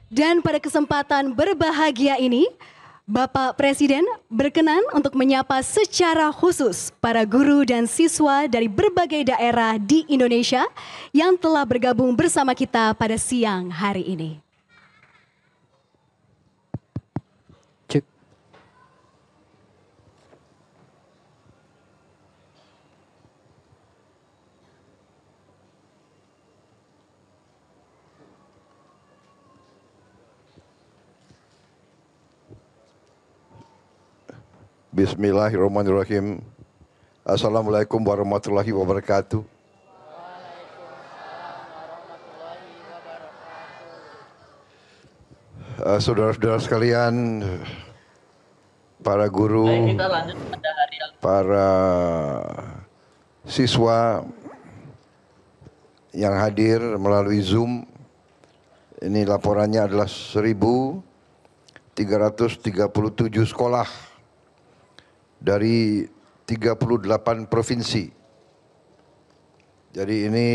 Dan pada kesempatan berbahagia ini, Bapak Presiden berkenan untuk menyapa secara khusus para guru dan siswa dari berbagai daerah di Indonesia yang telah bergabung bersama kita pada siang hari ini. Bismillahirrahmanirrahim. Assalamualaikum warahmatullahi wabarakatuh. Saudara-saudara sekalian, para guru, para siswa yang hadir melalui Zoom, ini laporannya adalah 1.337 sekolah dari 38 provinsi. Jadi ini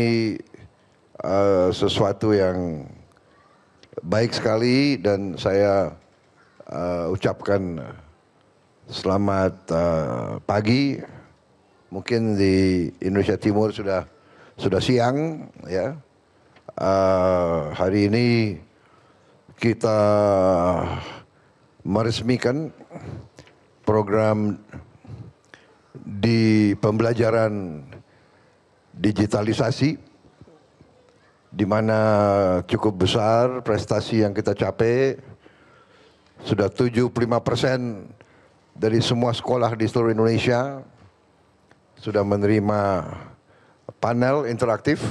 sesuatu yang baik sekali dan saya ucapkan selamat pagi. Mungkin di Indonesia Timur sudah siang ya. Hari ini kita meresmikan program di pembelajaran digitalisasi di mana cukup besar prestasi yang kita capai. Sudah 75% dari semua sekolah di seluruh Indonesia sudah menerima panel interaktif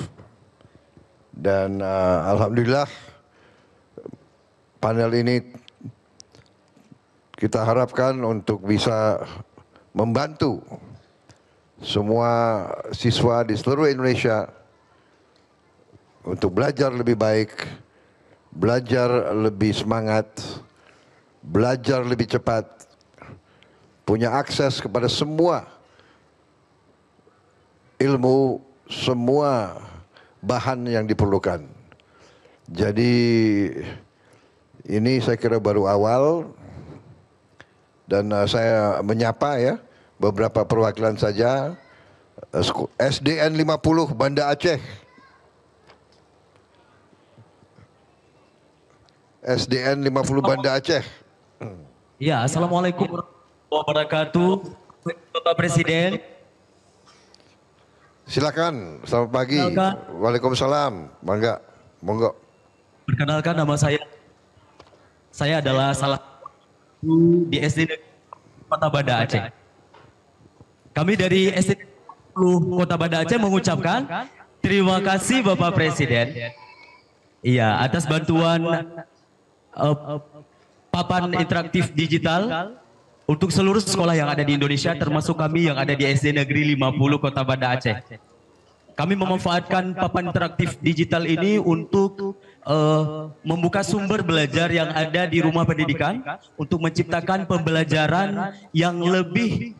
dan alhamdulillah panel ini kita harapkan untuk bisa membantu semua siswa di seluruh Indonesia untuk belajar lebih baik, belajar lebih semangat, belajar lebih cepat, punya akses kepada semua ilmu, semua bahan yang diperlukan. Jadi ini saya kira baru awal. Dan saya menyapa ya beberapa perwakilan saja. SDN 50 Banda Aceh. SDN 50 Banda Aceh. Ya, Assalamualaikum warahmatullahi wabarakatuh. Bapak Presiden. Silakan, selamat pagi. Waalaikumsalam. Mangga, monggo. Perkenalkan nama saya. Saya adalah salah di SD Kota Banda Aceh. Kami dari SD Kota Banda Aceh mengucapkan terima kasih Bapak Presiden. Iya, atas bantuan papan interaktif digital untuk seluruh sekolah yang ada di Indonesia, termasuk kami yang ada di SD Negeri 50 Kota Banda Aceh. Kami memanfaatkan papan interaktif digital ini untuk membuka sumber belajar yang ada di rumah pendidikan untuk menciptakan pembelajaran yang lebih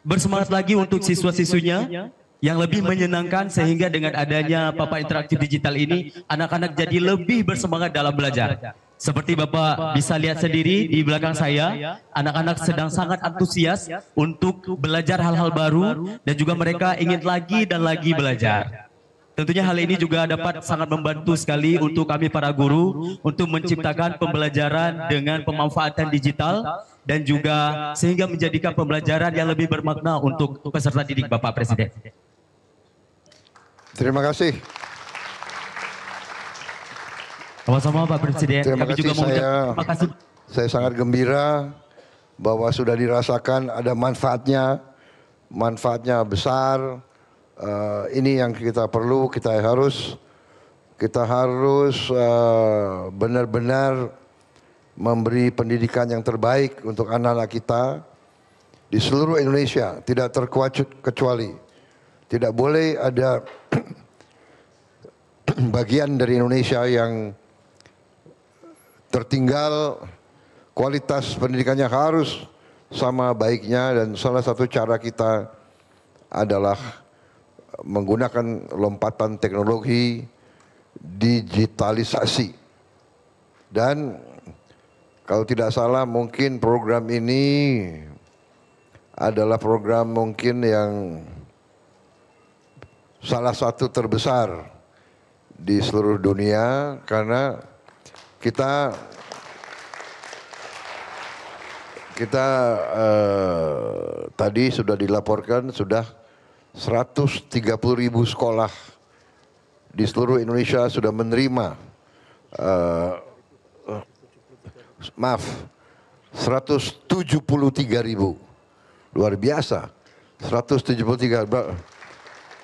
bersemangat lagi untuk siswa-siswinya, yang lebih menyenangkan, sehingga dengan adanya papan interaktif digital ini anak-anak jadi lebih bersemangat dalam belajar. Seperti Bapak bisa lihat sendiri di belakang saya, anak-anak sedang sangat antusias untuk belajar hal-hal baru dan juga mereka ingin lagi dan lagi belajar. Tentunya hal ini juga dapat sangat membantu sekali untuk kami para guru untuk menciptakan pembelajaran dengan pemanfaatan digital dan juga sehingga menjadikan pembelajaran yang lebih bermakna untuk peserta didik Bapak Presiden. Terima kasih. Sama-sama Pak Presiden. Terima kasih, juga terima kasih. Saya sangat gembira bahwa sudah dirasakan ada manfaatnya besar. Ini yang kita perlu, kita harus benar-benar memberi pendidikan yang terbaik untuk anak-anak kita di seluruh Indonesia, tidak terkecuali. Tidak boleh ada bagian dari Indonesia yang tertinggal. Kualitas pendidikannya harus sama baiknya, dan salah satu cara kita adalah menggunakan lompatan teknologi digitalisasi. Dan kalau tidak salah mungkin program ini adalah program mungkin yang salah satu terbesar di seluruh dunia, karena kita tadi sudah dilaporkan sudah 130.000 sekolah di seluruh Indonesia sudah menerima 173.000, luar biasa, 173.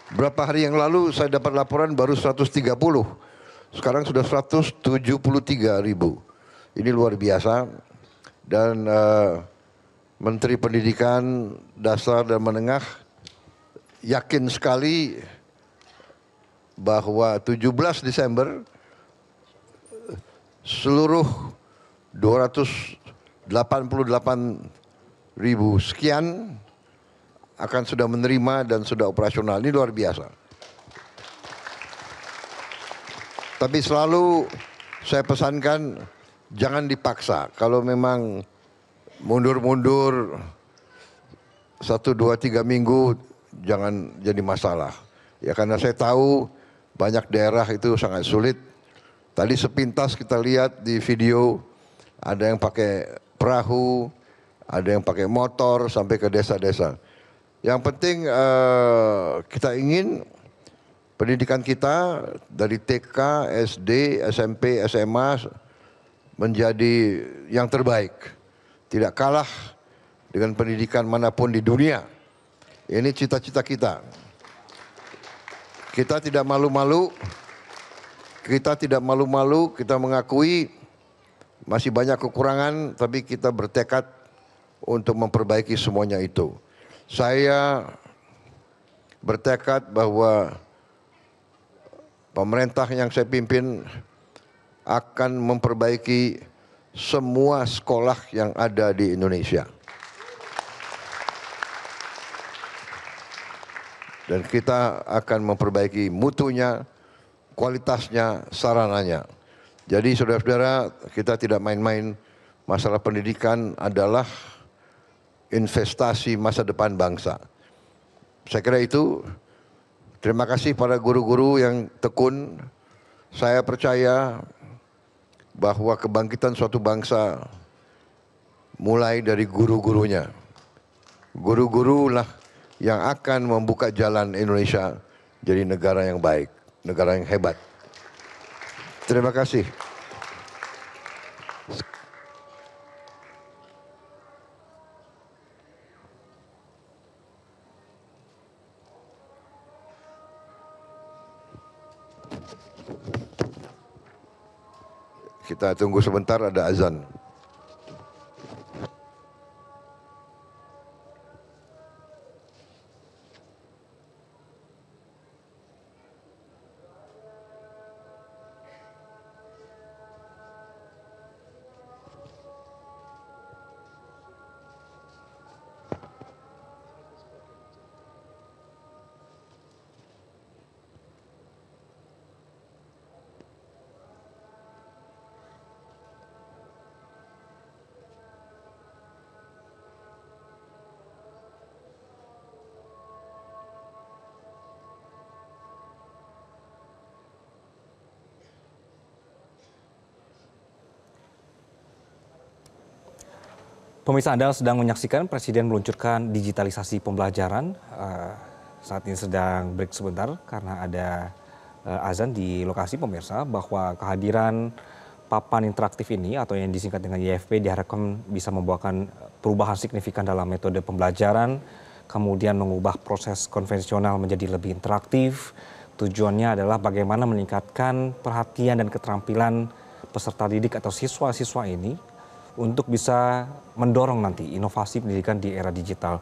Berapa hari yang lalu saya dapat laporan baru 130, sekarang sudah 173.000. Ini luar biasa. Dan Menteri Pendidikan Dasar dan Menengah yakin sekali bahwa 17 Desember seluruh 288.000 sekian akan sudah menerima dan sudah operasional. Ini luar biasa. Tapi selalu saya pesankan, jangan dipaksa. Kalau memang mundur-mundur 1, 2, 3 minggu, jangan jadi masalah. Ya karena saya tahu banyak daerah itu sangat sulit. Tadi sepintas kita lihat di video, ada yang pakai perahu, ada yang pakai motor sampai ke desa-desa. Yang penting kita ingin pendidikan kita dari TK, SD, SMP, SMA menjadi yang terbaik. Tidak kalah dengan pendidikan manapun di dunia. Ini cita-cita kita. Kita tidak malu-malu. Kita mengakui masih banyak kekurangan, tapi kita bertekad untuk memperbaiki semuanya itu. Saya bertekad bahwa pemerintah yang saya pimpin akan memperbaiki semua sekolah yang ada di Indonesia. Dan kita akan memperbaiki mutunya, kualitasnya, sarananya. Jadi saudara-saudara, kita tidak main-main. Masalah pendidikan adalah investasi masa depan bangsa. Saya kira itu. Terima kasih pada guru-guru yang tekun. Saya percaya bahwa kebangkitan suatu bangsa mulai dari guru-gurunya. Guru-gurulah yang akan membuka jalan Indonesia jadi negara yang baik, negara yang hebat. Terima kasih. Kita tunggu sebentar, ada azan. Pemirsa, Anda sedang menyaksikan Presiden meluncurkan digitalisasi pembelajaran. Saat ini sedang break sebentar karena ada azan di lokasi, pemirsa, bahwa kehadiran papan interaktif ini atau yang disingkat dengan YFP diharapkan bisa membawakan perubahan signifikan dalam metode pembelajaran, kemudian mengubah proses konvensional menjadi lebih interaktif. Tujuannya adalah bagaimana meningkatkan perhatian dan keterampilan peserta didik atau siswa-siswa ini untuk bisa mendorong nanti inovasi pendidikan di era digital.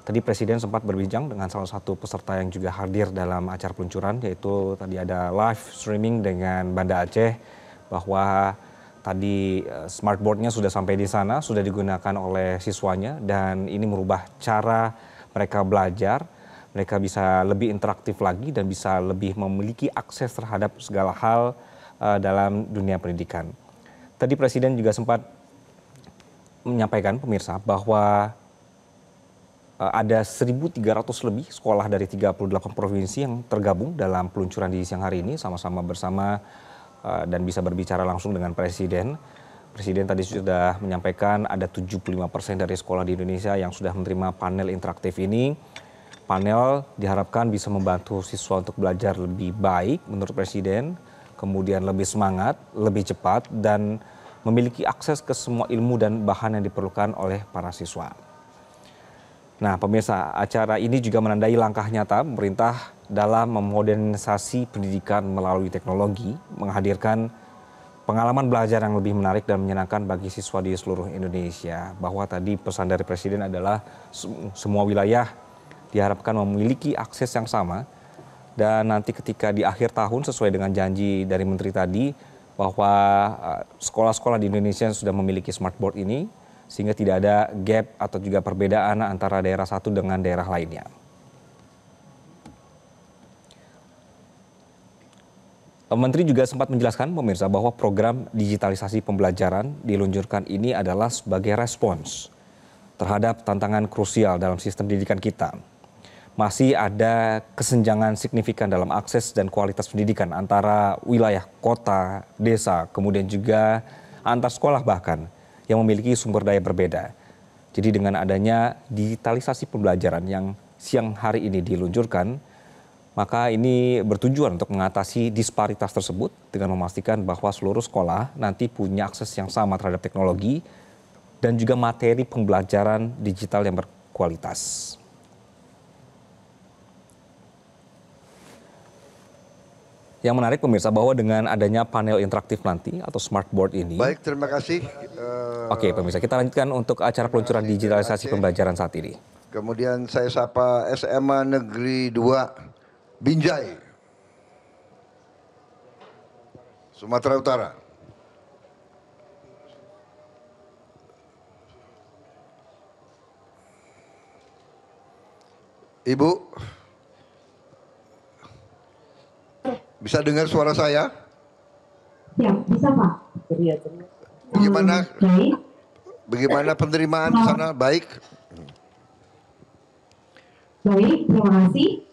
Tadi Presiden sempat berbincang dengan salah satu peserta yang juga hadir dalam acara peluncuran, yaitu tadi ada live streaming dengan Banda Aceh, bahwa tadi smartboardnya sudah sampai di sana, sudah digunakan oleh siswanya, dan ini merubah cara mereka belajar. Mereka bisa lebih interaktif lagi dan bisa lebih memiliki akses terhadap segala hal dalam dunia pendidikan. Tadi Presiden juga sempat menyampaikan pemirsa bahwa ada 1.300 lebih sekolah dari 38 provinsi yang tergabung dalam peluncuran di siang hari ini sama-sama bersama dan bisa berbicara langsung dengan Presiden. Presiden tadi sudah menyampaikan ada 75% dari sekolah di Indonesia yang sudah menerima panel interaktif ini. Panel diharapkan bisa membantu siswa untuk belajar lebih baik menurut Presiden, kemudian lebih semangat, lebih cepat, dan memiliki akses ke semua ilmu dan bahan yang diperlukan oleh para siswa. Nah, pemirsa, acara ini juga menandai langkah nyata pemerintah dalam memodernisasi pendidikan melalui teknologi, menghadirkan pengalaman belajar yang lebih menarik dan menyenangkan bagi siswa di seluruh Indonesia. Bahwa tadi pesan dari Presiden adalah semua wilayah diharapkan memiliki akses yang sama. Dan nanti ketika di akhir tahun sesuai dengan janji dari Menteri tadi bahwa sekolah-sekolah di Indonesia sudah memiliki smartboard ini sehingga tidak ada gap atau juga perbedaan antara daerah satu dengan daerah lainnya. Menteri juga sempat menjelaskan pemirsa bahwa program digitalisasi pembelajaran diluncurkan ini adalah sebagai respons terhadap tantangan krusial dalam sistem pendidikan kita. Masih ada kesenjangan signifikan dalam akses dan kualitas pendidikan antara wilayah kota, desa, kemudian juga antar sekolah bahkan yang memiliki sumber daya berbeda. Jadi dengan adanya digitalisasi pembelajaran yang siang hari ini diluncurkan, maka ini bertujuan untuk mengatasi disparitas tersebut dengan memastikan bahwa seluruh sekolah nanti punya akses yang sama terhadap teknologi dan juga materi pembelajaran digital yang berkualitas. Yang menarik pemirsa bahwa dengan adanya panel interaktif nanti atau smartboard ini. Baik, terima kasih. Oke pemirsa, kita lanjutkan untuk acara peluncuran digitalisasi pembelajaran saat ini. Kemudian saya sapa SMA Negeri 2 Binjai, Sumatera Utara. Ibu, bisa dengar suara saya? Ya, bisa Pak. Bagaimana? Bagaimana penerimaan di sana? Baik? Baik, terima kasih.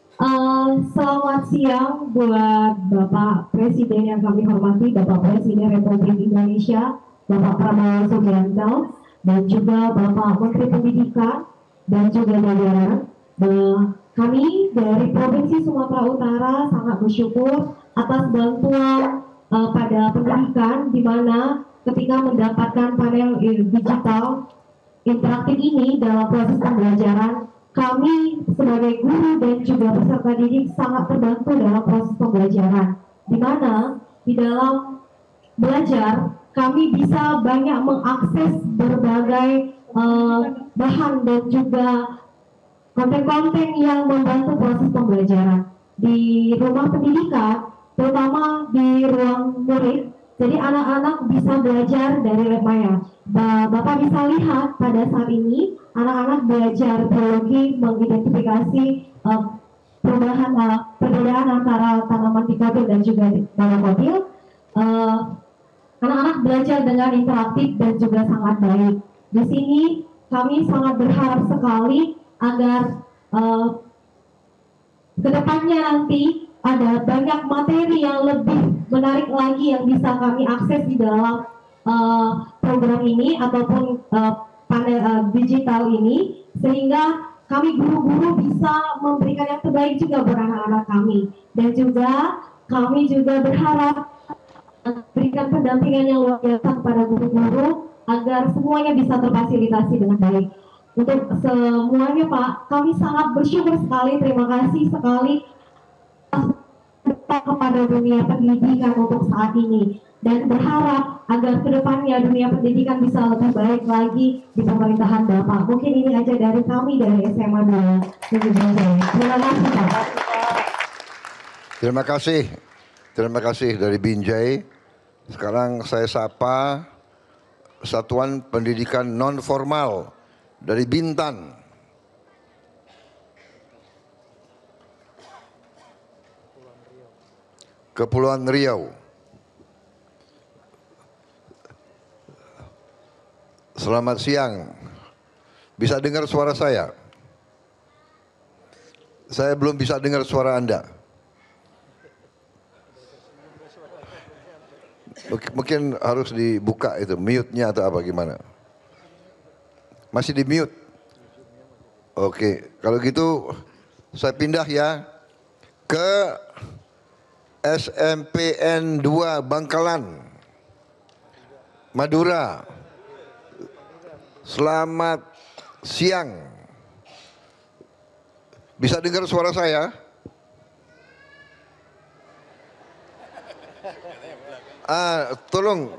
Selamat siang buat Bapak Presiden yang kami hormati, Bapak Presiden Republik Indonesia, Bapak Prabowo Subianto, dan juga Bapak Menteri Pendidikan dan juga jajaran. Kami dari Provinsi Sumatera Utara sangat bersyukur atas bantuan pada pendidikan, di mana ketika mendapatkan panel digital interaktif ini dalam proses pembelajaran, kami sebagai guru dan juga peserta didik sangat terbantu dalam proses pembelajaran, di mana di dalam belajar kami bisa banyak mengakses berbagai bahan dan juga konten-konten yang membantu proses pembelajaran di rumah pendidikan, terutama di ruang murid. Jadi anak-anak bisa belajar dari lab maya. Bapak bisa lihat pada saat ini anak-anak belajar biologi, mengidentifikasi perbedaan antara tanaman dikotil dan juga monokotil. Anak-anak belajar dengan interaktif dan juga sangat baik. Di sini kami sangat berharap sekali agar kedepannya nanti ada banyak materi yang lebih menarik lagi yang bisa kami akses di dalam program ini ataupun panel digital ini, sehingga kami guru-guru bisa memberikan yang terbaik juga buat anak-anak kami. Dan juga kami juga berharap berikan pendampingan yang luar biasa kepada guru-guru agar semuanya bisa terfasilitasi dengan baik. Untuk semuanya Pak, kami sangat bersyukur sekali, terima kasih sekali kepada dunia pendidikan untuk saat ini, dan berharap agar kedepannya dunia pendidikan bisa lebih baik lagi di pemerintahan Bapak. Mungkin ini aja dari kami dari SMA 2 Negeri Binjai. Terima kasih Pak. Terima kasih dari Binjai. Sekarang saya sapa Satuan Pendidikan Non Formal dari Bintan. Kepulauan Riau. Selamat siang. Bisa dengar suara saya? Saya belum bisa dengar suara Anda. Mungkin harus dibuka itu, mute-nya atau apa gimana? Masih di mute? Oke, kalau gitu saya pindah ya ke SMPN 2 Bangkalan, Madura. Selamat siang. Bisa dengar suara saya? Tolong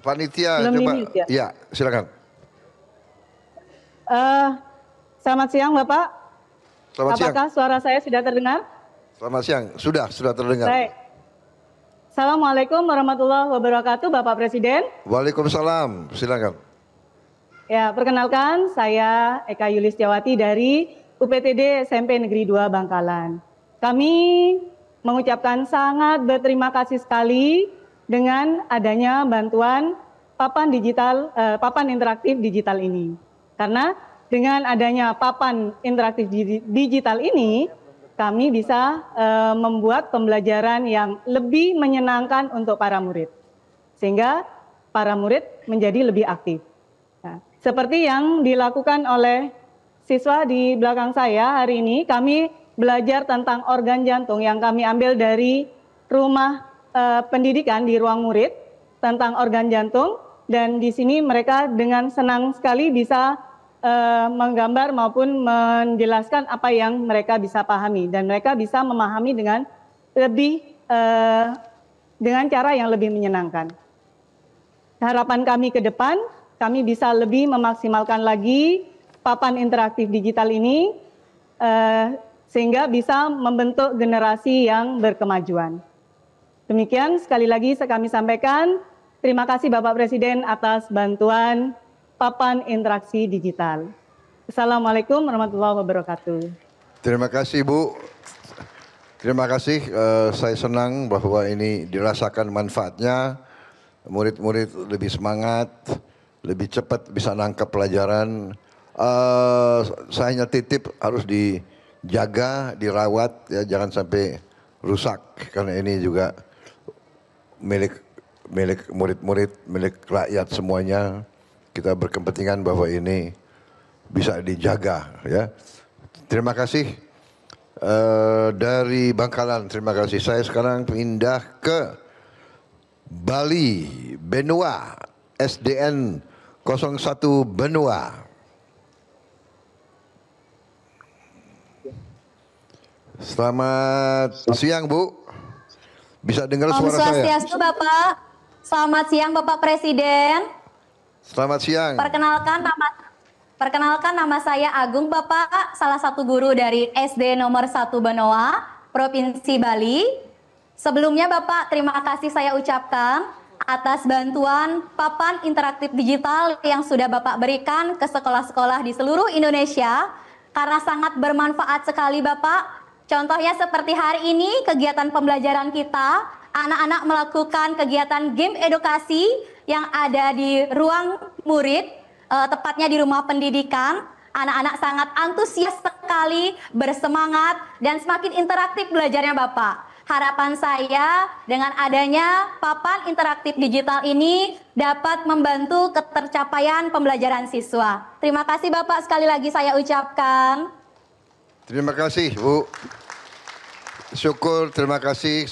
panitia coba. Ya, silakan. Selamat siang Bapak. Selamat siang. Apakah suara saya sudah terdengar? Selamat siang. Sudah terdengar. Baik. Assalamualaikum warahmatullahi wabarakatuh, Bapak Presiden. Waalaikumsalam. Silakan. Ya, perkenalkan saya Eka Yulistiawati dari UPTD SMP Negeri 2 Bangkalan. Kami mengucapkan sangat berterima kasih sekali dengan adanya bantuan papan interaktif digital ini. Karena dengan adanya papan interaktif digital ini, kami bisa membuat pembelajaran yang lebih menyenangkan untuk para murid. Sehingga para murid menjadi lebih aktif. Nah, seperti yang dilakukan oleh siswa di belakang saya hari ini, kami belajar tentang organ jantung yang kami ambil dari rumah pendidikan di ruang murid tentang organ jantung, dan di sini mereka dengan senang sekali bisa menggambar maupun menjelaskan apa yang mereka bisa pahami, dan mereka bisa memahami dengan cara yang lebih menyenangkan. Harapan kami ke depan, kami bisa lebih memaksimalkan lagi papan interaktif digital ini sehingga bisa membentuk generasi yang berkemajuan. Demikian sekali lagi kami sampaikan, terima kasih Bapak Presiden atas bantuan papan interaksi digital. Assalamualaikum warahmatullahi wabarakatuh. Terima kasih Bu. Terima kasih, saya senang bahwa ini dirasakan manfaatnya. Murid-murid lebih semangat, lebih cepat bisa nangkap pelajaran. Saya hanya titip harus dijaga, dirawat, ya, jangan sampai rusak, karena ini juga milik murid-murid, milik rakyat semuanya. Kita berkepentingan bahwa ini bisa dijaga, ya. Terima kasih dari Bangkalan. Terima kasih. Saya sekarang pindah ke Bali, Benua, SDN 01 Benua. Selamat siang Bu. Bisa dengar suara saya? Om Swastiastu Bapak. Selamat siang Bapak Presiden. Selamat siang. Perkenalkan nama saya Agung Bapak, salah satu guru dari SD nomor 1 Benoa, Provinsi Bali. Sebelumnya Bapak, terima kasih saya ucapkan atas bantuan papan interaktif digital yang sudah Bapak berikan ke sekolah-sekolah di seluruh Indonesia, karena sangat bermanfaat sekali Bapak. Contohnya seperti hari ini kegiatan pembelajaran kita, anak-anak melakukan kegiatan game edukasi yang ada di ruang murid, tepatnya di rumah pendidikan. Anak-anak sangat antusias sekali, bersemangat, dan semakin interaktif belajarnya Bapak. Harapan saya dengan adanya papan interaktif digital ini dapat membantu ketercapaian pembelajaran siswa. Terima kasih Bapak, sekali lagi saya ucapkan. Terima kasih Bu. Syukur, terima kasih.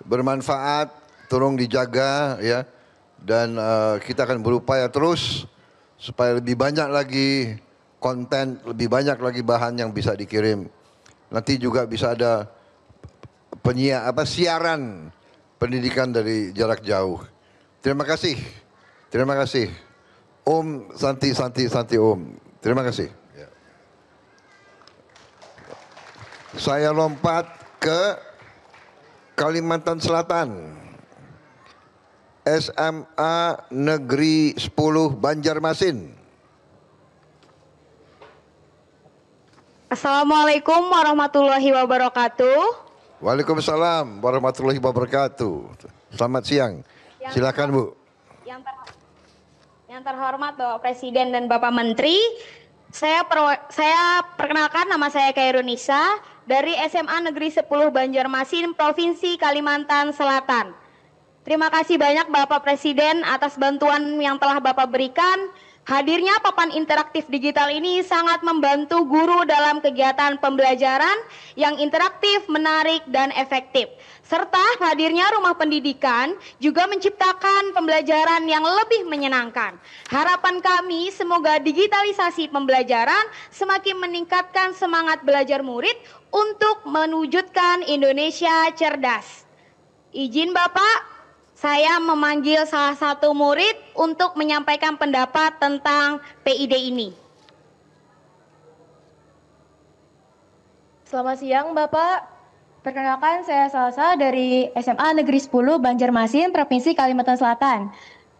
Bermanfaat, tolong dijaga ya. Dan kita akan berupaya terus supaya lebih banyak lagi konten, lebih banyak lagi bahan yang bisa dikirim. Nanti juga bisa ada siaran pendidikan dari jarak jauh. Terima kasih. Terima kasih. Om Santi Om. Terima kasih. Ya. Saya lompat ke Kalimantan Selatan. SMA Negeri 10 Banjarmasin. Assalamualaikum warahmatullahi wabarakatuh. Waalaikumsalam warahmatullahi wabarakatuh. Selamat siang. Silakan Bu. Yang Yang terhormat Bapak Presiden dan Bapak Menteri, saya perkenalkan, nama saya Kairunisa dari SMA Negeri 10 Banjarmasin, Provinsi Kalimantan Selatan. Terima kasih banyak Bapak Presiden atas bantuan yang telah Bapak berikan. Hadirnya papan interaktif digital ini sangat membantu guru dalam kegiatan pembelajaran yang interaktif, menarik, dan efektif. Serta hadirnya rumah pendidikan juga menciptakan pembelajaran yang lebih menyenangkan. Harapan kami semoga digitalisasi pembelajaran semakin meningkatkan semangat belajar murid untuk mewujudkan Indonesia cerdas. Izin Bapak, saya memanggil salah satu murid untuk menyampaikan pendapat tentang PID ini. Selamat siang Bapak. Perkenalkan, saya Salsa dari SMA Negeri 10 Banjarmasin, Provinsi Kalimantan Selatan.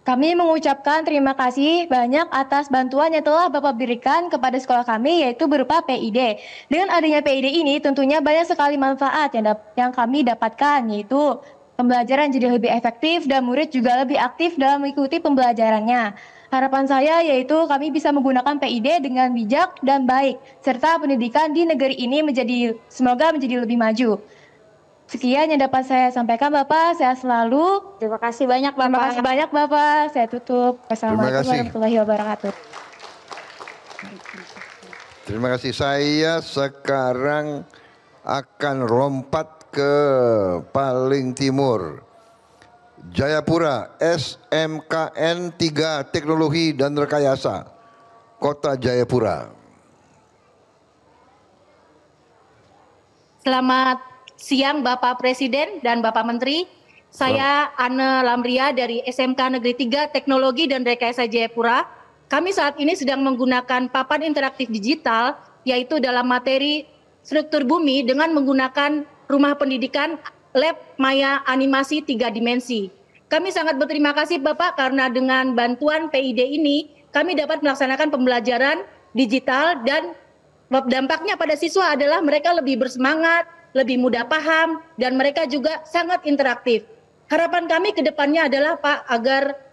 Kami mengucapkan terima kasih banyak atas bantuan yang telah Bapak berikan kepada sekolah kami, yaitu berupa PID. Dengan adanya PID ini tentunya banyak sekali manfaat yang kami dapatkan, yaitu pembelajaran jadi lebih efektif dan murid juga lebih aktif dalam mengikuti pembelajarannya. Harapan saya yaitu kami bisa menggunakan PID dengan bijak dan baik, serta pendidikan di negeri ini semoga menjadi lebih maju. Sekian yang dapat saya sampaikan Bapak, saya selalu. Terima kasih banyak Bapak. Terima kasih banyak Bapak, saya tutup. Wassalamualaikum warahmatullahi wabarakatuh. Terima kasih. Saya sekarang akan lompat ke paling timur. Jayapura, SMKN 3 Teknologi dan Rekayasa, Kota Jayapura. Selamat siang Bapak Presiden dan Bapak Menteri. Saya Anne Lamria dari SMK Negeri 3 Teknologi dan Rekayasa Jayapura. Kami saat ini sedang menggunakan papan interaktif digital, yaitu dalam materi struktur bumi dengan menggunakan rumah pendidikan Lab Maya Animasi 3 Dimensi. Kami sangat berterima kasih Bapak karena dengan bantuan PID ini kami dapat melaksanakan pembelajaran digital dan dampaknya pada siswa adalah mereka lebih bersemangat, lebih mudah paham, dan mereka juga sangat interaktif. Harapan kami ke depannya adalah Pak agar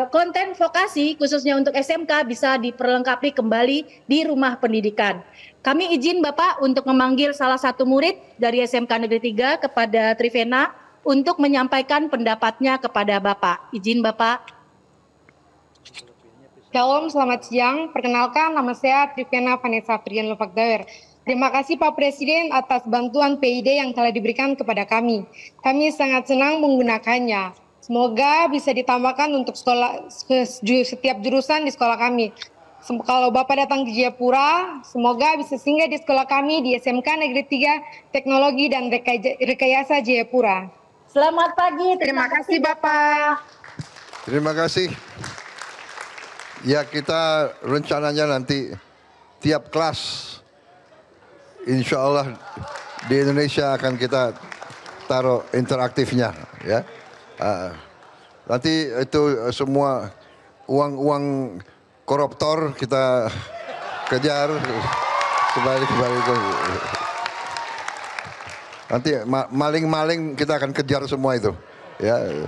konten vokasi khususnya untuk SMK bisa diperlengkapi kembali di rumah pendidikan. Kami izin Bapak untuk memanggil salah satu murid dari SMK Negeri 3 kepada Trivena untuk menyampaikan pendapatnya kepada Bapak. Izin Bapak. Shalom, selamat siang. Perkenalkan, nama saya Trivena Vanessa Frian Lofakdawer. Terima kasih Pak Presiden atas bantuan PID yang telah diberikan kepada kami. Kami sangat senang menggunakannya. Semoga bisa ditambahkan untuk setiap jurusan di sekolah kami. Kalau Bapak datang ke Jayapura, semoga bisa singgah di sekolah kami di SMK Negeri 3 Teknologi dan Rekayasa Jayapura. Selamat pagi. Terima kasih Bapak. Terima kasih. Ya, kita rencananya nanti tiap kelas insya Allah di Indonesia akan kita taruh interaktifnya, ya. Nanti itu semua uang koruptor kita kejar kembali itu. Nanti maling-maling kita akan kejar semua itu, ya,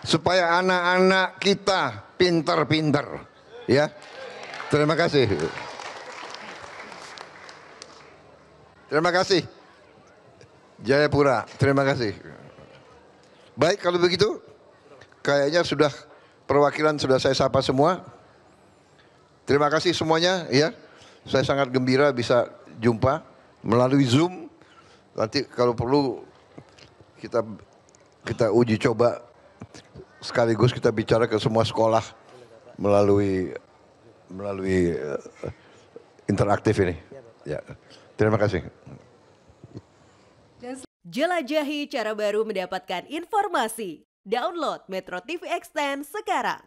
supaya anak-anak kita pintar-pintar, ya. Terima kasih. Terima kasih. Jayapura, terima kasih. Baik, kalau begitu kayaknya sudah perwakilan sudah saya sapa semua. Terima kasih semuanya, ya. Saya sangat gembira bisa jumpa melalui Zoom. Nanti kalau perlu kita uji coba sekaligus kita bicara ke semua sekolah melalui interaktif ini. Ya. Terima kasih. Jelajahi cara baru mendapatkan informasi. Download Metro TV Extend sekarang.